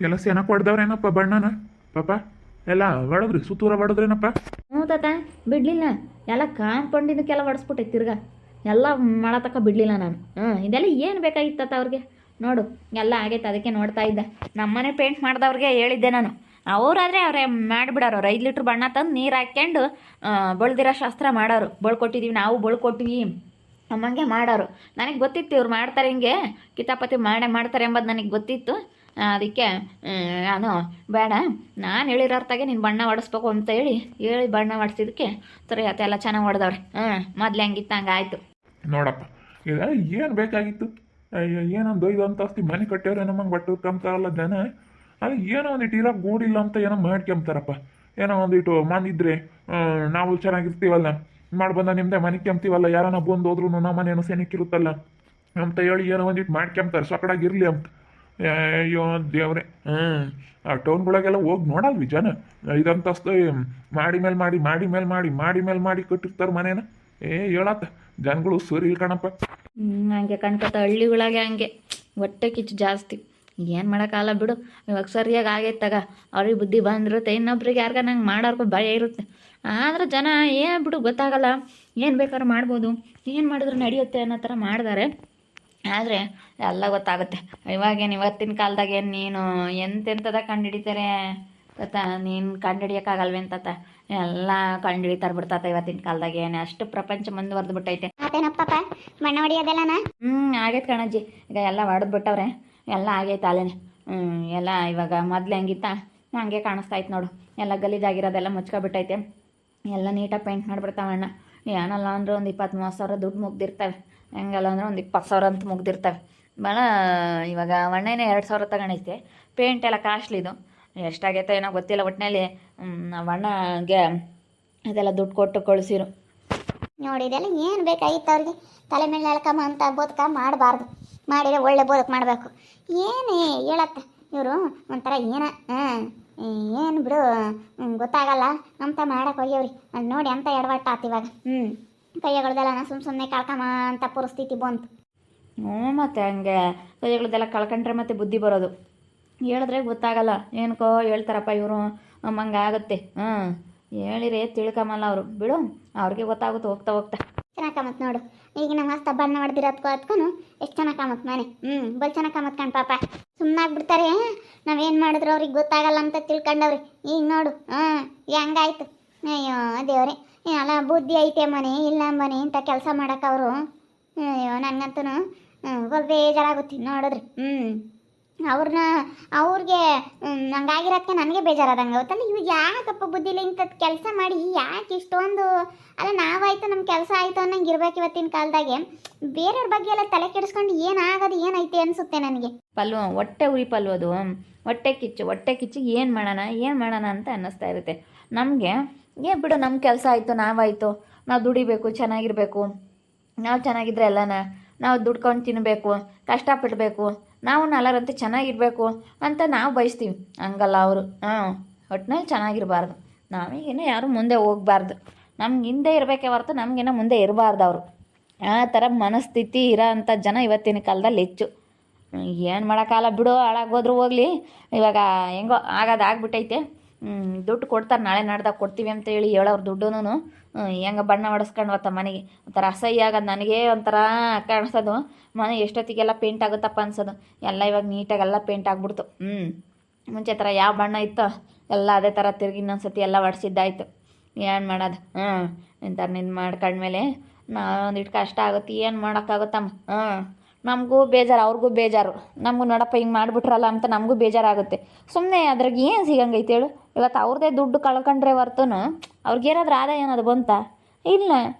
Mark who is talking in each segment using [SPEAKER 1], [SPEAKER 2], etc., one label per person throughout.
[SPEAKER 1] ಎಲ್ಲ ಸೆನಕ್ಕೆ ಹೊಡೆದವ್ರೇನಪ್ಪ ಬಣ್ಣನ ಪಾಪ ಎಲ್ಲ ಹೊಡೆದ್ರಿ ಸುತ್ತೂರ ಹೊಡೆದ್ರೇನಪ್ಪ.
[SPEAKER 2] ಹ್ಞೂ ತಾತ ಬಿಡಲಿಲ್ಲ, ಎಲ್ಲ ಕಾಂಪೌಂಡಿನಕ್ಕೆಲ್ಲ ಹೊಡೆಸ್ಬಿಟ್ಟೆ ತಿರ್ಗಾ ಎಲ್ಲ ಮಾಡತಕ್ಕ ಬಿಡಲಿಲ್ಲ ನಾನು. ಇದೆಲ್ಲ ಏನು ಬೇಕಾಗಿತ್ತು ತಾತ ಅವ್ರಿಗೆ. ನೋಡು ಎಲ್ಲ ಆಗೈತೆ, ಅದಕ್ಕೆ ನೋಡ್ತಾ ಇದ್ದೆ. ನಮ್ಮನೆ ಪೇಂಟ್ ಮಾಡಿದವ್ರಿಗೆ ಹೇಳಿದ್ದೆ ನಾನು, ಅವರಾದರೆ ಅವರೇ ಮಾಡಿಬಿಡೋರು. ಅವ್ರು 5 ಲೀಟ್ರ್ ಬಣ್ಣ ತಂದು ನೀರು ಹಾಕ್ಕೊಂಡು ಬಳ್ದಿರೋ ಶಾಸ್ತ್ರ ಮಾಡೋರು. ಬಳ್ಕೊಟ್ಟಿದ್ದೀವಿ ನಾವು, ಬಳ್ಕೊಟ್ಟಿವಿ ಅಮ್ಮಂಗೆ ಮಾಡೋರು. ನನಗೆ ಗೊತ್ತಿತ್ತು ಇವ್ರು ಮಾಡ್ತಾರೆ, ಹಿಂಗೆ ಕಿತಾಪತಿ ಮಾಡ್ತಾರೆ ಎಂಬುದು ನನಗೆ ಗೊತ್ತಿತ್ತು. ಅದಕ್ಕೆ ನಾನು ಬೇಡ, ನಾನು ಹೇಳಿರೋ ಅರ್ಥಗೆ ನೀನು ಬಣ್ಣ ಹೊಡೆಸ್ಬೇಕು ಅಂತ ಹೇಳಿ ಬಣ್ಣ ಹೊಡ್ಸಿದ್ದಕ್ಕೆ ಸರಿ ಆತ, ಎಲ್ಲ ಚೆನ್ನಾಗಿ ಹೊಡೆದವ್ರೆ. ಮೊದ್ಲು ಹೆಂಗಿತ್ತು ಹಂಗೆ ಆಯಿತು
[SPEAKER 1] ನೋಡಪ್ಪ, ಇದೆಲ್ಲ ಏನು ಬೇಕಾಗಿತ್ತು? ಏನೊಂದು 5 ಅಂತಸ್ತಿ ಮನೆ ಕಟ್ಟಿಯವ್ರೆ ನಮಗೆ ಬಟ್ಟು ಕಂತಾರಲ್ಲ ಜನ. ಅದು ಏನೋ ಒಂದಿಟ್ಟು ಇರೋಕೆ ಗೂಡಿಲ್ಲ ಅಂತ ಏನೋ ಮಾಡ್ಕೊಂತಾರಪ್ಪ. ಏನೋ ಒಂದಿಟ್ಟು ಮನಿದ್ರೆ ನಾವು ಚೆನ್ನಾಗಿರ್ತೀವಲ್ಲ, ಮಾಡಿ ಬಂದ ನಿಮ್ಮದೇ ಮನೆ ಕೆಮ್ತೀವಲ್ಲ, ಯಾರನ್ನ ಬಂದು ಹೋದ್ರು ನಮ್ಮ ಮನೇನು ಸೆನಕ್ಕಿರುತ್ತಲ್ಲ ಅಂತ ಹೇಳಿ ಏನೋ ಒಂದಿಟ್ಟು ಮಾಡ್ಕೊಂತಾರೆ ಸೊಕಡಾಗಿರಲಿ ಅಂತ. ಅಯ್ಯೋ ದೇವ್ರೆ. ಆ ಟೌನ್ಗಳಿಗೆಲ್ಲ ಹೋಗಿ ನೋಡಲ್ವಿ ಜನ? 5 ಅಂತಸ್ತು ಮಾಡಿ ಮೇಲೆ ಮಾಡಿ ಕಟ್ಟಿರ್ತಾರೆ ಮನೇನ. ಹೇಳತ್ತ ಜನಗಳು ಸರಿ ಇಲ್ಲ ಕಣಪ್ಪ.
[SPEAKER 2] ಹಂಗೆ ಕಣ್ಕತ್ತ ಹಳ್ಳಿಗಳಾಗೆ ಹಂಗೆ ಹೊಟ್ಟೆ ಕಿಚ್ಚು ಜಾಸ್ತಿ. ಏನು ಮಾಡೋಕ್ಕಾಗಲ್ಲ ಬಿಡು. ಇವಾಗ ಸರಿಯಾಗಿ ಆಗೈತೆ ತಗ, ಅವ್ರಿಗೆ ಬುದ್ಧಿ ಬಂದಿರುತ್ತೆ, ಇನ್ನೊಬ್ರಿಗೆ ಯಾರಿಗ ನಂಗೆ ಮಾಡೋರ್ಗೂ ಭಯ ಇರುತ್ತೆ. ಆದರೆ ಜನ ಏನು ಬಿಡು ಗೊತ್ತಾಗಲ್ಲ, ಏನು ಬೇಕಾದ್ರೂ ಮಾಡ್ಬೋದು, ಏನು ಮಾಡಿದ್ರು ನಡೆಯುತ್ತೆ ಅನ್ನೋ ಥರ ಮಾಡಿದ್ದಾರೆ. ಆದರೆ ಎಲ್ಲ ಗೊತ್ತಾಗುತ್ತೆ. ಇವತ್ತಿನ ಕಾಲದಾಗ ಏನು ನೀನು ಎಂತೆಂಥದ ಕಂಡುಹಿಡಿತಾರೆ ತಾತ, ನೀನು ಕಂಡುಹಿಡಿಯೋಕ್ಕಾಗಲ್ವೇ ಅಂತತ, ಎಲ್ಲ ಕಂಡುಹಿಡಿತಾರೆ ಬಿಡ್ತಾತ ಇವತ್ತಿನ ಕಾಲದಾಗ. ಏನು ಅಷ್ಟು ಪ್ರಪಂಚ ಮುಂದುವರೆದು ಬಿಟ್ಟೈತೆ.
[SPEAKER 3] ಅದೇನಪ್ಪ ಬಣ್ಣ ಹೊಡಿಯೋದೆಲ್ಲನಾ?
[SPEAKER 2] ಆಗೈತೆ ಕಣಜ್ಜಿ, ಈಗ ಎಲ್ಲ ಹೊಡೆದ್ಬಿಟ್ಟವ್ರೆ, ಎಲ್ಲ ಆಗೈತೆ ಅಲ್ಲೇನೆ. ಎಲ್ಲ ಇವಾಗ ಮೊದಲು ಹೆಂಗಿತ್ತ ಹಂಗೆ ಕಾಣಿಸ್ತಾಯ್ತು ನೋಡು. ಎಲ್ಲ ಗಲೀಜಾಗಿರೋದೆಲ್ಲ ಮುಚ್ಕೊಬಿಟ್ಟೈತೆ, ಎಲ್ಲ ನೀಟಾಗಿ ಪೇಂಟ್ ಮಾಡಿಬಿಡ್ತಾವೆ ಅಣ್ಣ. ಏನಲ್ಲ ಅಂದ್ರೆ ಒಂದು 20-30 ಸಾವಿರ ದುಡ್ಡು ಮುಗ್ದಿರ್ತವೆ, ಹೆಂಗಲ್ಲ ಅಂದ್ರೆ ಒಂದು 20 ಸಾವಿರ ಅಂತ ಮುಗ್ದಿರ್ತವೆ. ಭಾಳ ಇವಾಗ ಒಣ್ಣೆನೇ 2 ಸಾವಿರ ತಗೊಂಡೈತೆ. ಪೇಂಟ್ ಎಲ್ಲ ಕಾಸ್ಟ್ಲಿದು, ಎಷ್ಟಾಗೈತೆ ಏನೋ ಗೊತ್ತಿಲ್ಲ. ಒಟ್ಟಿನಲ್ಲಿ ಬಣ್ಣಗೆ ಅದೆಲ್ಲ ದುಡ್ಡು ಕೊಟ್ಟು ಕಳಿಸಿರು.
[SPEAKER 3] ನೋಡಿ ಇದೆಲ್ಲ ಏನು ಬೇಕಾಗಿತ್ತು ಅವ್ರಿಗೆ? ತಲೆ ಮೇಲೆ ಎಳ್ಕಮ್ಮ ಅಂತ ಬದುಕ ಮಾಡಬಾರ್ದು, ಮಾಡಿದರೆ ಒಳ್ಳೆ ಬದುಕು ಮಾಡಬೇಕು. ಏನೇ ಹೇಳತ್ತ ಇವರು ಒಂಥರ ಏನು ಬಿಡು ಗೊತ್ತಾಗಲ್ಲ ಅಂತ ಮಾಡಕ್ಕೆ ಹೋಗ್ಯವ್ರಿ. ಅದು ನೋಡಿ ಅಂತ ಎಡವಟ್ಟ ಆತು ಇವಾಗ. ಕೈಗಳದೆಲ್ಲ ಸುಮ್ಮನೆ ಕಳ್ಕಮ್ಮ ಅಂತ ಪರಿಸ್ಥಿತಿ ಬಂತು.
[SPEAKER 2] ಮತ್ತು ಹಂಗೆ ಕೈಗಳದೆಲ್ಲ ಕಳ್ಕೊಂಡ್ರೆ ಮತ್ತೆ ಬುದ್ಧಿ ಬರೋದು. ಹೇಳಿದ್ರೆ ಗೊತ್ತಾಗಲ್ಲ, ಏನಕ್ಕೋ ಹೇಳ್ತಾರಪ್ಪ ಇವರು, ಹಂಗೆ ಆಗುತ್ತೆ. ಹೇಳಿರೇ ತಿಳ್ಕೊಂಬಲ್ಲ ಅವರು, ಬಿಡು ಅವ್ರಿಗೆ ಗೊತ್ತಾಗುತ್ತೆ ಹೋಗ್ತಾ ಹೋಗ್ತಾ.
[SPEAKER 3] ಚೆನ್ನಾಗಿ ಕಾಮತ್ ನೋಡು, ಈಗ ನಮ್ಮ ಹಸ್ತ ಬಣ್ಣ ಹೊಡೆದಿರೋದ್ಕೋ ಅದಕ್ಕೂ ಎಷ್ಟು ಚೆನ್ನಾಗಿ ಕಾಮತ್ ಮನೆ. ಬಲ್ ಚೆನ್ನಾಗಿ ಕಾಮತ್ ಕಣ್ ಪಾಪ. ಸುಮ್ಮನಾಗ್ಬಿಡ್ತಾರೆ, ನಾವೇನು ಮಾಡಿದ್ರು ಅವ್ರಿಗೆ ಗೊತ್ತಾಗಲ್ಲ ಅಂತ ತಿಳ್ಕೊಂಡವ್ರಿ. ಈಗ ನೋಡು ಹೆಂಗಾಯ್ತು. ಅಯ್ಯೋ ದೇವ್ರೆ, ಅಲ್ಲ ಬುದ್ಧಿ ಐತೆ ಮನೆ ಇಲ್ಲ ಮನೆ ಇಂಥ ಕೆಲಸ ಮಾಡಕ್ಕೆ ಅವರು. ಅಯ್ಯೋ ನನಗಂತೂ ಬೇಜಾರಾಗುತ್ತೆ ನೋಡಿದ್ರಿ. ಅವ್ರಿಗೆ ಹಂಗಾಗಿರೋದಕ್ಕೆ ನನಗೆ ಬೇಜಾರಾದಂಗೆ ಗೊತ್ತಲ್ಲ. ಇವಾಗ ಯಾಕಪ್ಪ ಬುದ್ಧಿಲ್ಲ ಇಂಥದ್ದು ಕೆಲಸ ಮಾಡಿ, ಯಾಕೆ ಇಷ್ಟೊಂದು? ಅಲ್ಲ ನಾವಾಯ್ತು ನಮ್ಮ ಕೆಲಸ ಆಯಿತು ಅನ್ನಂಗೆ ಇರ್ಬೇಕು ಇವತ್ತಿನ ಕಾಲದಾಗೆ. ಬೇರೆಯವ್ರ ಬಗ್ಗೆ ಎಲ್ಲ ತಲೆ ಕೆಡಿಸ್ಕೊಂಡು ಏನಾಗೋದು ಏನೈತೆ ಅನಿಸುತ್ತೆ ನನಗೆ.
[SPEAKER 2] ಪಲ್ವ ಹೊಟ್ಟೆ ಉರಿ ಪಲ್ವ ಅದು, ಹೊಟ್ಟೆ ಕಿಚ್ಚು ಏನು ಮಾಡೋಣ ಅಂತ ಅನ್ನಿಸ್ತಾ ಇರುತ್ತೆ ನಮಗೆ. ಬಿಡು, ನಮ್ಮ ಕೆಲಸ ಆಯಿತು, ನಾವು ದುಡಿಬೇಕು, ಚೆನ್ನಾಗಿರಬೇಕು. ನಾವು ಚೆನ್ನಾಗಿದ್ರೆ ಎಲ್ಲನ ನಾವು ದುಡ್ಕೊಂಡು ತಿನ್ನಬೇಕು, ಕಷ್ಟಪಡಬೇಕು, ನಾವು ಎಲ್ಲರಂತೆ ಚೆನ್ನಾಗಿರಬೇಕು ಅಂತ ನಾವು ಬಯಸ್ತೀವಿ. ಹಂಗಲ್ಲ ಅವರು. ಒಟ್ಟಿನಲ್ಲಿ ಚೆನ್ನಾಗಿರಬಾರ್ದು, ನಾವೀಗೇನೋ ಯಾರು ಮುಂದೆ ಹೋಗಬಾರ್ದು, ನಮ್ಗೆ ಹಿಂದೆ ಇರಬೇಕೇ ಹೊರತು ನಮಗೇನೋ ಮುಂದೆ ಇರಬಾರ್ದು ಅವರು. ಆ ಥರ ಮನಸ್ಥಿತಿ ಇರೋ ಅಂಥ ಜನ ಇವತ್ತಿನ ಕಾಲದಲ್ಲಿ ಹೆಚ್ಚು. ಏನು ಮಾಡೋಕ್ಕಾಗಲ್ಲ ಬಿಡು, ಹಾಳಾಗೋದ್ರೂ ಹೋಗಲಿ. ಇವಾಗ ಹೆಂಗೋ ಆಗೋದಾಗ್ಬಿಟ್ಟೈತೆ. ದುಡ್ಡು ಕೊಡ್ತಾರೆ, ನಾಳೆ ನಾಡ್ದಾಗ ಕೊಡ್ತೀವಿ ಅಂತ ಹೇಳೋರು ದುಡ್ಡು. ಹೆಂಗೆ ಬಣ್ಣ ಹೊಡೆಸ್ಕೊಂಡು ಹೋಗ್ತಾ ಮನೆಗೆ ಒಂಥರ ಅಸಹ್ಯ ಆಗೋದು. ನನಗೆ ಒಂಥರ ಕಾಣಿಸೋದು, ಮನೆ ಎಷ್ಟೊತ್ತಿಗೆಲ್ಲ ಪೇಂಟ್ ಆಗುತ್ತಪ್ಪ ಅನ್ಸೋದು. ಎಲ್ಲ ಇವಾಗ ನೀಟಾಗೆಲ್ಲ ಪೇಂಟ್ ಆಗಿಬಿಡ್ತು. ಮುಂಚೆ ಥರ ಯಾವ ಬಣ್ಣ ಇತ್ತೋ ಎಲ್ಲ ಅದೇ ಥರ ತಿರುಗಿ ಇನ್ನೊಂದ್ಸತಿ ಎಲ್ಲ ಹೊಡ್ಸಿದ್ದಾಯ್ತು. ಏನು ಮಾಡೋದು? ಇಂಥವ್ರು ನಿಂದು ಮಾಡ್ಕೊಂಡ್ಮೇಲೆ ಒಂದಿಟ್ಟು ಕಷ್ಟ ಆಗುತ್ತೆ, ಏನು ಮಾಡೋಕ್ಕಾಗುತ್ತಮ್ಮ. ನಮಗೂ ಬೇಜಾರು, ಅವ್ರಿಗೂ ಬೇಜಾರು. ನಮಗೂ ನೋಡಪ್ಪ ಹಿಂಗೆ ಮಾಡಿಬಿಟ್ರಲ್ಲ ಅಂತ ನಮಗೂ ಬೇಜಾರಾಗುತ್ತೆ. ಸುಮ್ಮನೆ ಅದ್ರಾಗ ಏನು ಸಿಗಂಗೈತೆ ಹೇಳು? ಇವತ್ತು ಅವ್ರದ್ದೇ ದುಡ್ಡು ಕಳ್ಕೊಂಡ್ರೆ ಹೊರ್ತೂ ಅವ್ರಿಗೇನಾದ್ರೂ ಆದಾಯ ಏನಾದ್ರು ಬಂತಾ? ಇಲ್ಲ.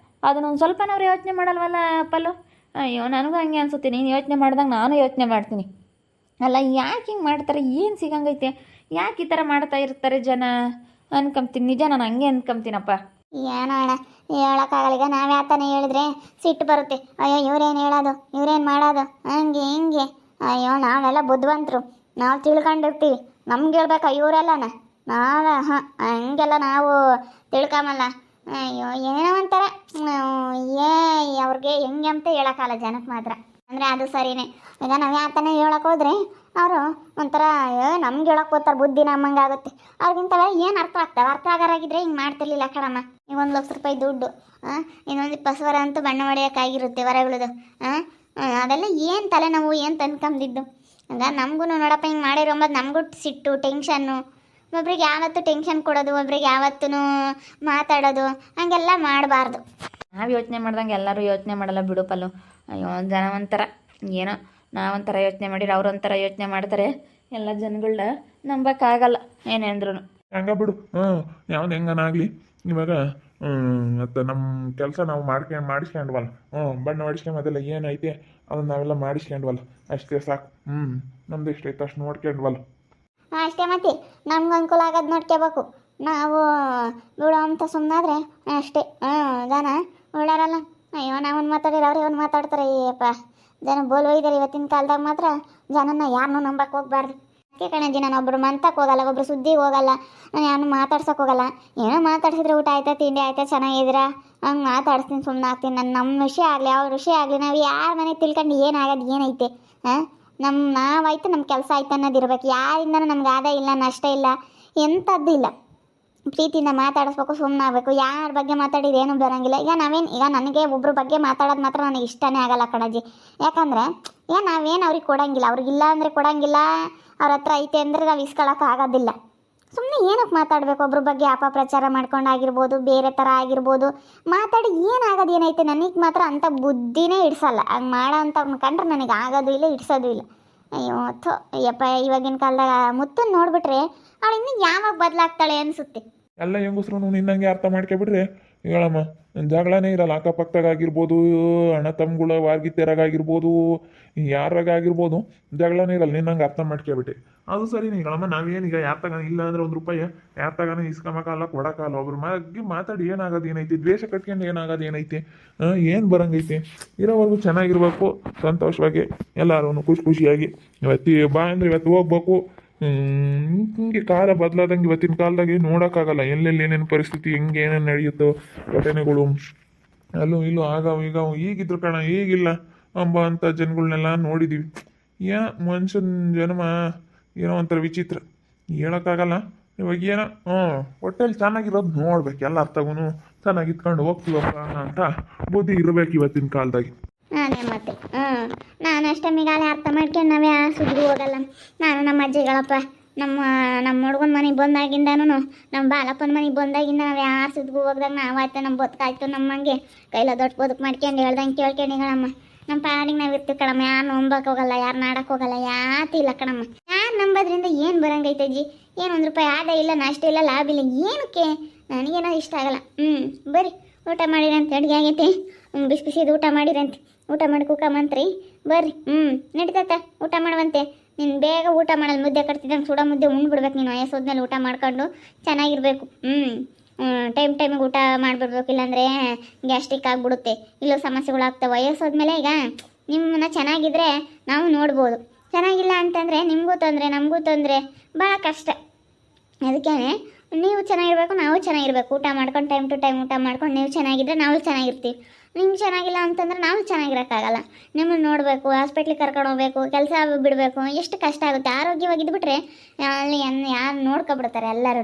[SPEAKER 2] ಅದನ್ನೊಂದು ಸ್ವಲ್ಪ ನಾವು ಯೋಚನೆ ಮಾಡಲ್ವಲ್ಲ ಪಲ್ಲು. ಅಯ್ಯೋ ನನಗೂ ಹಂಗೆ ಅನ್ಸುತ್ತೆ. ನೀನು ಯೋಚನೆ ಮಾಡ್ದಂಗೆ ನಾನು ಯೋಚನೆ ಮಾಡ್ತೀನಿ. ಅಲ್ಲ ಯಾಕೆ ಹಿಂಗೆ ಮಾಡ್ತಾರೆ? ಏನು ಸಿಗಂಗೈತೆ? ಯಾಕೆ ಈ ಥರ ಮಾಡ್ತಾ ಇರ್ತಾರೆ ಜನ ಅನ್ಕೊಂತೀನಿ. ನಿಜ, ನಾನು ಹಂಗೆ ಅನ್ಕೊಂತೀನಪ್ಪ.
[SPEAKER 3] ಏನೋ ಅಣ್ಣ ಹೇಳೋಕ್ಕಾಗಲ್ಲ. ಈಗ ನಾವು ಯಾತನೇ ಹೇಳಿದ್ರೆ ಸಿಟ್ಟು ಬರುತ್ತೆ. ಅಯ್ಯೋ ಇವ್ರೇನು ಹೇಳೋದು, ಇವ್ರೇನು ಮಾಡೋದು, ಹಂಗೆ ಹಿಂಗೆ. ಅಯ್ಯೋ ನಾವೆಲ್ಲ ಬುದ್ಧಿವಂತರು, ನಾವು ತಿಳ್ಕೊಂಡಿರ್ತೀವಿ. ನಮ್ಗೆ ಹೇಳ್ಬೇಕಾ ಇವರೆಲ್ಲನ? ನಾವೇ ಹಂಗೆಲ್ಲ ನಾವು ತಿಳ್ಕೊಂಬಲ್ಲ. ಅಯ್ಯೋ ಏನೋ ಒಂಥರ ಅವ್ರಿಗೆ ಹೆಂಗೆ ಅಂತ ಹೇಳೋಕ್ಕಲ್ಲ ಜನಕ್ಕೆ ಮಾತ್ರ. ಅಂದರೆ ಅದು ಸರಿಯೇ. ಈಗ ನಾವು ಯಾತನೇ ಹೇಳೋಕೆ ಹೋದ್ರೆ ಅವರು ಒಂಥರ ನಮ್ಗೆ ಹೇಳಕ್ಕೆ ಹೋಗ್ತಾರೆ ಬುದ್ಧಿ ನಮ್ಮಂಗೆ ಆಗುತ್ತೆ. ಅವ್ರಿಗಿಂತವ ಏನು ಅರ್ಥ ಆಗ್ತಾವೆ? ಅರ್ಥ ಆಗಾರಾಗಿದ್ರೆ ಹಿಂಗೆ ಮಾಡ್ತಿರ್ಲಿಲ್ಲ ಕಣಮ್ಮ. ಈಗ 1,00,000 ದುಡ್ಡು, ಇನ್ನೊಂದು 20 ವರ ಅಂತೂ ಬಣ್ಣ ಹೊಡೆಯೋಕ್ಕಾಗಿರುತ್ತೆ ವರಗಳದು. ಅದೆಲ್ಲ ಏನು ತಲೆನೋವು, ಏನು ತಂದ್ಕೊಂಬಿದ್ದು. ಹಂಗ ನಮಗೂ ನೋಡಪ್ಪ ಹಿಂಗೆ ಮಾಡಿರೋಂಬದು ನಮಗೂ ಸಿಟ್ಟು, ಟೆನ್ಷನ್ನು. ಒಬ್ರಿಗೆ ಯಾವತ್ತೂ ಟೆನ್ಷನ್ ಕೊಡೋದು, ಒಬ್ರಿಗೆ ಯಾವತ್ತೂ ಮಾತಾಡೋದು ಹಂಗೆಲ್ಲ ಮಾಡಬಾರ್ದು.
[SPEAKER 2] ನಾವು ಯೋಚನೆ ಮಾಡ್ದಂಗೆ ಎಲ್ಲರೂ ಯೋಚನೆ ಮಾಡಲ್ಲ ಬಿಡು ಪಲ್ಲು. ಅಯ್ಯೋ ಜನ ಒಂಥರ ಏನೋ, ನಾವೊಂಥರ ಯೋಚನೆ ಮಾಡಿದ್ರೆ ಅವ್ರೊಂಥರ ಯೋಚನೆ ಮಾಡ್ತಾರೆ. ಎಲ್ಲ ಜನಗಳನ್ನ ನಂಬಕ್ಕಾಗಲ್ಲ ಏನೇಂದ್ರೂ.
[SPEAKER 1] ಹಂಗ ಬಿಡು. ಯಾವ್ದು ಹೆಂಗನಾಗಲಿ ಇವಾಗ ಮತ್ತು ನಮ್ಮ ಕೆಲಸ ನಾವು ಮಾಡಿಸ್ಕೊಂಡ್ವಲ್ಲ. ಬಣ್ಣ ಹೊಡಿಸ್ಕೊಂಬದೆಲ್ಲ ಏನೈತೆ ಅದನ್ನ ನಾವೆಲ್ಲ ಮಾಡಿಸ್ಕೊಂಡ್ವಲ್ಲ, ಅಷ್ಟೇ ಸಾಕು. ನಮ್ದು ಎಷ್ಟೈತೆ ಅಷ್ಟು ನೋಡ್ಕೊಂಡ್ವಲ್ಲ.
[SPEAKER 3] ಅಷ್ಟೇ ಮತ್ತೆ ನಮ್ಗೆ ಅನುಕೂಲ ಆಗೋದು ನೋಡ್ಕೋಬೇಕು ನಾವು. ಬಿಡೋ ಅಂತ ಸುಮ್ಮನಾದ್ರೆ ಅಷ್ಟೇ. ಜನ ಒಳ್ಳೆಯರಲ್ಲ. ಅಯ್ಯೋ ನಾವೊಂದು ಮಾತಾಡಿದ್ರೆ ಅವ್ರು ಒಂದು ಮಾತಾಡ್ತಾರೆ. ಅಯ್ಯಪ್ಪ ಜನ ಬೋಲ್ ಒಯ್ದಾರೆ ಇವತ್ತಿನ ಕಾಲದಾಗ. ಮಾತ್ರ ಜನನ ಯಾರನ್ನೂ ನಂಬಕ್ಕೆ ಹೋಗ್ಬಾರ್ದು. ಅದಕ್ಕೆ ಕಣಜ್ಜಿ, ನಾನು ಒಬ್ಬರು ಮಂತಕ್ಕೆ ಹೋಗಲ್ಲ, ಒಬ್ಬರು ಸುದ್ದಿಗೆ ಹೋಗಲ್ಲ, ನಾನು ಯಾರನ್ನೂ ಮಾತಾಡ್ಸೋಕೆ ಹೋಗಲ್ಲ. ಏನೋ ಮಾತಾಡ್ಸಿದ್ರೆ ಊಟ ಆಯ್ತಾ, ತಿಂಡಿ ಆಯ್ತಾ, ಚೆನ್ನಾಗಿದ್ದೀರಾ ಹಂಗೆ ಮಾತಾಡ್ಸ್ತೀನಿ, ಸುಮ್ಮನೆ ಆಗ್ತೀನಿ. ನಮ್ಮ ವಿಷಯ ಆಗಲಿ ಅವ್ರ ವಿಷಯ ಆಗಲಿ ನಾವು ಯಾರ ಮನೆಗೆ ತಿಳ್ಕೊಂಡು ಏನಾಗೋದು ಏನೈತೆ? ನಾವಾಯ್ತು ನಮ್ಮ ಕೆಲಸ ಆಯ್ತು ಅನ್ನೋದಿರ್ಬೇಕು. ಯಾರಿಂದನೂ ನಮ್ಗೆ ಆದಾಯ ಇಲ್ಲ, ನಷ್ಟ ಇಲ್ಲ, ಎಂಥದ್ದು ಇಲ್ಲ. ಪ್ರೀತಿಯಿಂದ ಮಾತಾಡಿಸ್ಬೇಕು, ಸುಮ್ಮನೆ ಆಗಬೇಕು. ಯಾರ ಬಗ್ಗೆ ಮಾತಾಡಿದ್ರೆ ಏನೂ ಬರೋಂಗಿಲ್ಲ. ಈಗ ನನಗೆ ಒಬ್ಬರ ಬಗ್ಗೆ ಮಾತಾಡೋದು ಮಾತ್ರ ನನಗೆ ಇಷ್ಟನೇ ಆಗಲ್ಲ ಕಣಜ್ಜಿ. ಯಾಕಂದರೆ ನಾವೇನು ಅವ್ರಿಗೆ ಕೊಡೋಂಗಿಲ್ಲ, ಅವ್ರಿಗಿಲ್ಲ ಅಂದರೆ ಕೊಡೋಂಗಿಲ್ಲ, ಅವ್ರ ಹತ್ರ ಐತೆ ಅಂದರೆ ನಾವು ಇಸ್ಕೊಳಕ್ಕೆ ಆಗೋದಿಲ್ಲ. ಸುಮ್ಮನೆ ಏನಕ್ಕೆ ಮಾತಾಡಬೇಕು? ಒಬ್ರ ಬಗ್ಗೆ ಅಪಪ್ರಚಾರ ಮಾಡ್ಕೊಂಡಾಗಿರ್ಬೋದು, ಬೇರೆ ಥರ ಆಗಿರ್ಬೋದು, ಮಾತಾಡಿ ಏನಾಗೋದು ಏನೈತೆ? ನನಗೆ ಮಾತ್ರ ಅಂಥ ಬುದ್ಧಿನೇ ಇಡ್ಸಲ್ಲ. ಹಂಗೆ ಮಾಡೋ ಅಂಥವ್ರನ್ನ ಕಂಡ್ರೆ ನನಗೆ ಆಗೋದು ಇಲ್ಲ, ಇಡ್ಸೋದು ಇಲ್ಲ. ಅಯ್ಯೋ ಅಯ್ಯಪ್ಪ, ಇವಾಗಿನ ಕಾಲದಾಗ ಮುತ್ತನ್ನು ನೋಡಿಬಿಟ್ರೆ ಅವಳು ಇನ್ನೂ ಯಾವಾಗ ಬದಲಾಗ್ತಾಳೆ ಅನಿಸುತ್ತೆ.
[SPEAKER 1] ಎಲ್ಲ ಹೆಂಗಸ್ರು ನಿನ್ನಂಗೆ ಅರ್ಥ ಮಾಡ್ಕೊಬಿಟ್ರೆ ಹೇಳಮ್ಮ, ಜಗಳನೇ ಇರಲ್ಲ. ಅಕ್ಕಪಕ್ಕದಾಗಿರ್ಬೋದು, ಅಣ್ಣ ತಮ್ಮಗಳ ವಾರ್ಗಿತ್ಯರಾಗಿರ್ಬೋದು, ಯಾರಾಗಿರ್ಬೋದು, ಜಗಳನೇ ಇರಲ್ಲ. ನಿನ್ನಂಗೆ ಅರ್ಥ ಮಾಡ್ಕೊಬಿಟ್ಟೆ ಅದು ಸರಿನೇ. ಹೇಳಮ್ಮ, ನಾವೇನೀಗ ಯಾರ ತಗಾನ ಇಲ್ಲ ಅಂದರೆ 1 ರೂಪಾಯಿ ಯಾರ ತಗಾನ ಇಸ್ಕೊಂಬಕ್ಕಲ್ಲ, ಕೊಡೋಕ್ಕಲ್ಲ. ಒಬ್ರು ಬಗ್ಗೆ ಮಾತಾಡಿ ಏನಾಗೋದು ಏನೈತಿ? ದ್ವೇಷ ಕಟ್ಕೊಂಡು ಏನಾಗೋದು ಏನೈತಿ? ಏನು ಬರಂಗೈತಿ? ಇರೋವರೆಗೂ ಚೆನ್ನಾಗಿರ್ಬೇಕು, ಸಂತೋಷವಾಗಿ ಎಲ್ಲರೂ ಖುಷಿಯಾಗಿ. ಇವತ್ತು ಬಾ ಅಂದರೆ ಇವತ್ತು ಹೋಗ್ಬೇಕು. ಹಿಂಗೆ ಕಾಲ ಬದಲಾದಂಗೆ ಇವತ್ತಿನ ಕಾಲದಾಗೆ ನೋಡೋಕ್ಕಾಗಲ್ಲ. ಎಲ್ಲೆಲ್ಲಿ ಏನೇನು ಪರಿಸ್ಥಿತಿ, ಹೆಂಗೆ ಏನೇನು ನಡೆಯುತ್ತೋ ಘಟನೆಗಳು, ಅಲ್ಲೂ ಇಲ್ಲೂ ಆಗವು ಈಗವು. ಈಗಿದ್ರು ಕಣ, ಈಗಿಲ್ಲ ಅಂಬ ಅಂಥ ಜನಗಳನ್ನೆಲ್ಲ ನೋಡಿದ್ದೀವಿ. ಮನುಷ್ಯನ ಜನ್ಮ ಏನೋ ಒಂಥರ ವಿಚಿತ್ರ, ಹೇಳೋಕ್ಕಾಗಲ್ಲ. ಇವಾಗ ಏನೋ ಹೊಟ್ಟೆಲಿ ಚೆನ್ನಾಗಿರೋದು ನೋಡ್ಬೇಕು. ಎಲ್ಲ ಅರ್ಥಗೂ ಚೆನ್ನಾಗಿ ಇತ್ಕೊಂಡು ಹೋಗ್ತೀವಪ್ಪ ಅಂತ ಬುದ್ಧಿ ಇರಬೇಕು ಇವತ್ತಿನ ಕಾಲದಾಗೆ.
[SPEAKER 3] ಅದೇ ಮತ್ತೆ ನಾನು ಅಷ್ಟಮಿಗಾಲೆ ಅರ್ಥ ಮಾಡ್ಕೊಂಡು ನಾವೇ ಆ ಸುದ್ದಿಗೂ ಹೋಗಲ್ಲ. ನಾನು ನಮ್ಮ ಅಜ್ಜಿಗಳಪ್ಪ ನಮ್ಮ ಹುಡುಗನ ಮನೆಗೆ ಬಂದಾಗಿಂದನೂ, ನಮ್ಮ ಬಾಲಪ್ಪನ ಮನೆಗೆ ಬಂದಾಗಿಂದ ನಾವು ಯಾರು ಸುದ್ದಿಗೂ ಹೋಗ್ದಾಗ ನಾವಾಯ್ತು ನಮ್ಮ ಬದುಕಾಯ್ತು. ನಮ್ಮಂಗೆ ಕೈಲ ದೊಡ್ಡ ಬದುಕು ಮಾಡ್ಕೊಂಡು ಹೇಳ್ದಂಗೆ ಕೇಳ್ಕೊಂಡಿಗಳಮ್ಮ. ನಮ್ಮ ಪಾಡಿಗೆ ನಾವು ಇರ್ತೀವಿ ಕಣಮ್ಮ. ಯಾರು ನಂಬಕ್ಕೆ ಹೋಗಲ್ಲ, ಯಾರು ನಾಡಕ್ಕೆ ಹೋಗಲ್ಲ, ಯಾತಿ ಇಲ್ಲ ಕಣಮ್ಮ. ಯಾರು ನಂಬೋದ್ರಿಂದ ಏನು ಬರಂಗೈತೆ ಅಜ್ಜಿ? ಏನು 1 ರೂಪಾಯಿ ಆದಾಯ ಇಲ್ಲ, ನಷ್ಟ ಇಲ್ಲ, ಲಾಭ ಇಲ್ಲ, ಏನಕ್ಕೆ? ನನಗೇನೋ ಇಷ್ಟ ಆಗಲ್ಲ. ಬರ್ರಿ ಊಟ ಮಾಡಿರಂತೆ, ಅಡುಗೆ ಆಗೈತೆ, ಬಿಸಿ ಬಿಸಿದು ಊಟ ಮಾಡಿರಂತೆ. ಊಟ ಮಾಡಿ ಕುಕ್ಕಮ್ಮಂತ್ರಿ ಬರ್ರಿ. ನಡೀತತ್ತ ಊಟ ಮಾಡುವಂತೆ. ನೀನು ಬೇಗ ಊಟ ಮಾಡಲ್ಲ, ಮುದ್ದೆ ಕಟ್ತಿದ್ದಂಗೆ ಸುಡ ಮುದ್ದೆ ಉಂಡ್ಬಿಡ್ಬೇಕು. ನೀನು ವಯಸ್ಸೋದ್ಮೇಲೆ ಊಟ ಮಾಡ್ಕೊಂಡು ಚೆನ್ನಾಗಿರ್ಬೇಕು. ಟೈಮಿಗೆ ಊಟ ಮಾಡಿಬಿಡ್ಬೇಕು, ಇಲ್ಲಾಂದರೆ ಗ್ಯಾಸ್ಟ್ರಿಕ್ ಆಗಿಬಿಡುತ್ತೆ, ಇಲ್ಲೂ ಸಮಸ್ಯೆಗಳಾಗ್ತವೆ ವಯಸ್ಸೋದ್ಮೇಲೆ. ಈಗ ನಿಮ್ಮನ್ನ ಚೆನ್ನಾಗಿದ್ರೆ ನಾವು ನೋಡ್ಬೋದು, ಚೆನ್ನಾಗಿಲ್ಲ ಅಂತಂದರೆ ನಿಮಗೂ ತೊಂದರೆ, ನಮಗೂ ತೊಂದರೆ, ಭಾಳ ಕಷ್ಟ. ಅದಕ್ಕೆ ನೀವು ಚೆನ್ನಾಗಿರ್ಬೇಕು, ನಾವು ಚೆನ್ನಾಗಿರ್ಬೇಕು. ಊಟ ಮಾಡ್ಕೊಂಡು ಟೈಮ್ ಟು ಟೈಮ್ ಊಟ ಮಾಡ್ಕೊಂಡು ನೀವು ಚೆನ್ನಾಗಿದ್ದರೆ ನಾವು ಚೆನ್ನಾಗಿರ್ತೀವಿ. ನಿಮ್ಗೆ ಚೆನ್ನಾಗಿಲ್ಲ ಅಂತಂದ್ರೆ ನಾವು ಚೆನ್ನಾಗಿರೋಕ್ಕಾಗಲ್ಲ. ನಿಮ್ಮನ್ನು ನೋಡಬೇಕು, ಹಾಸ್ಪಿಟ್ಲಿಗೆ ಕರ್ಕೊಂಡು ಹೋಗ್ಬೇಕು, ಕೆಲಸ ಬಿಡಬೇಕು, ಎಷ್ಟು ಕಷ್ಟ ಆಗುತ್ತೆ. ಆರೋಗ್ಯವಾಗಿದ್ದುಬಿಟ್ರೆ ಅಲ್ಲಿ ಯಾರು ನೋಡ್ಕೊಬಿಡ್ತಾರೆ ಎಲ್ಲರೂ.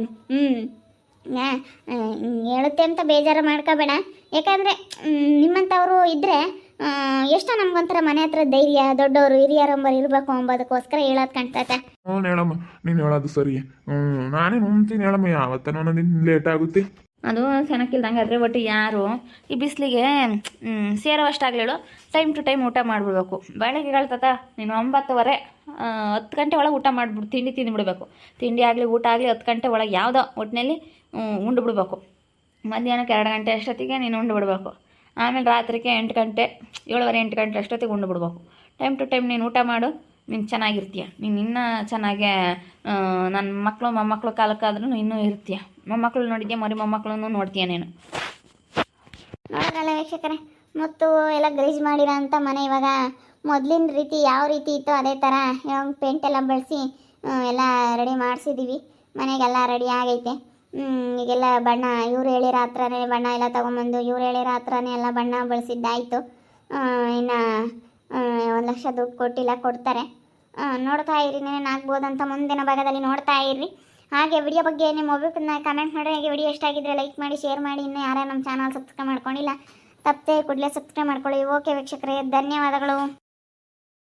[SPEAKER 3] ಹೇಳುತ್ತೆ ಅಂತ ಬೇಜಾರು ಮಾಡ್ಕೋಬೇಡ. ಯಾಕಂದರೆ ನಿಮ್ಮಂಥವರು ಇದ್ದರೆ ಎಷ್ಟೋ ನಮ್ಗೊಂಥರ ಮನೆ ಹತ್ರ ಧೈರ್ಯ, ದೊಡ್ಡವರು ಹಿರಿಯರಂಬರು ಇರಬೇಕು ಅಂಬೋದಕ್ಕೋಸ್ಕರ ಹೇಳೋದು ಕಾಣ್ತೈತೆ.
[SPEAKER 1] ಹೇಳಮ್ಮ, ನೀನು ಹೇಳೋದು ಸರಿ. ನಾನೇ ನಂಬ್ತೀನಿ ಹೇಳಮ್ಮ. ಯಾವತ್ತನೋ ಒಂದಿನ ಲೇಟ್ ಆಗುತ್ತೆ.
[SPEAKER 2] ಅದು ಸೆನಕ್ಕಿಲ್ದಂಗೆ ಆದರೆ ಒಟ್ಟು ಯಾರು ಈ ಬಿಸಿಲಿಗೆ ಸೇರೋವಷ್ಟಾಗಲಿಳು ಟೈಮ್ ಟು ಟೈಮ್ ಊಟ ಮಾಡಿಬಿಡ್ಬೇಕು. ಬೆಳಗ್ಗೆ ಹೇಳ್ತತ ನೀನು 9:30 10 ಗಂಟೆ ಒಳಗೆ ಊಟ ಮಾಡಿಬಿಡು. ತಿಂಡಿ ತಿಂದುಬಿಡ್ಬೇಕು. ತಿಂಡಿ ಆಗಲಿ ಊಟ ಆಗಲಿ 10 ಗಂಟೆ ಒಳಗೆ ಯಾವುದೋ ಒಟ್ಟಿನಲ್ಲಿ ಉಂಡು ಬಿಡಬೇಕು. ಮಧ್ಯಾಹ್ನಕ್ಕೆ 2 ಗಂಟೆ ಅಷ್ಟೊತ್ತಿಗೆ ನೀನು ಉಂಡು ಬಿಡಬೇಕು. ಆಮೇಲೆ ರಾತ್ರಿಗೆ 8 ಗಂಟೆ 7:30 8 ಗಂಟೆ ಅಷ್ಟೊತ್ತಿಗೆ ಉಂಡು ಬಿಡ್ಬೇಕು. ಟೈಮ್ ಟು ಟೈಮ್ ನೀನು ಊಟ ಮಾಡು, ನೀನು ಚೆನ್ನಾಗಿರ್ತೀಯ. ನೀನು ಇನ್ನೂ ಚೆನ್ನಾಗೆ ನನ್ನ ಮಕ್ಕಳು ಮೊಮ್ಮಕ್ಕಳು ಕಾಲಕ್ಕಾದ್ರೂ ಇನ್ನೂ ಇರ್ತೀಯ. ಮೊಮ್ಮಕ್ಕಳು ನೋಡಿದ್ಯಾ, ಮರಿ ಮೊಮ್ಮಕ್ಕಳನ್ನು ನೋಡ್ತೀಯ ನೀನು.
[SPEAKER 3] ನೋಡೋದಲ್ಲ ವೀಕ್ಷಕರೇ, ಮತ್ತು ಎಲ್ಲ ಗಲೀಜು ಮಾಡಿರೋ ಅಂಥ ಮನೆ ಇವಾಗ ಮೊದಲಿನ ರೀತಿ ಯಾವ ರೀತಿ ಇತ್ತು ಅದೇ ಥರ ಇವಾಗ ಪೇಂಟ್ ಎಲ್ಲ ಬಳಸಿ ಎಲ್ಲ ರೆಡಿ ಮಾಡಿಸಿದ್ದೀವಿ. ಮನೆಗೆಲ್ಲ ರೆಡಿ ಆಗೈತೆ. ಈಗೆಲ್ಲ ಬಣ್ಣ ಇವ್ರು ಹೇಳಿರೋ ಹತ್ರನೇ ಬಣ್ಣ ಎಲ್ಲ ತೊಗೊಂಬಂದು ಇವ್ರು ಹೇಳಿರೋ ಹತ್ರನೇ ಎಲ್ಲ ಬಣ್ಣ ಬಳಸಿದ್ದಾಯಿತು. ಇನ್ನು 1 ಲಕ್ಷ ದುಡ್ಡು ಕೊಟ್ಟಿಲ್ಲ, ಕೊಡ್ತಾರೆ. ನೋಡ್ತಾ ಇರಿ ಏನೇನಾಗ್ಬೋದಂತ ಮುಂದಿನ ಭಾಗದಲ್ಲಿ ನೋಡ್ತಾ ಇರಿ. ಹಾಗೆ ವಿಡಿಯೋ ಬಗ್ಗೆ ನಿಮ್ಮ ಅಭಿಪ್ರಾಯ ಕಮೆಂಟ್ ಮಾಡಿ. ಹಾಗೆ ವಿಡಿಯೋ ಇಷ್ಟ ಆಗಿದ್ರೆ ಲೈಕ್ ಮಾಡಿ, ಶೇರ್ ಮಾಡಿ. ಇನ್ನೂ ಯಾರು ನಮ್ಮ ಚಾನಲ್ ಸಬ್ಸ್ಕ್ರೈಬ್ ಮಾಡ್ಕೊಂಡಿಲ್ಲ ತಪ್ಪದೆ ಕೂಡಲೇ ಸಬ್ಸ್ಕ್ರೈಬ್ ಮಾಡ್ಕೊಳ್ಳಿ. ಓಕೆ ವೀಕ್ಷಕರೇ, ಧನ್ಯವಾದಗಳು.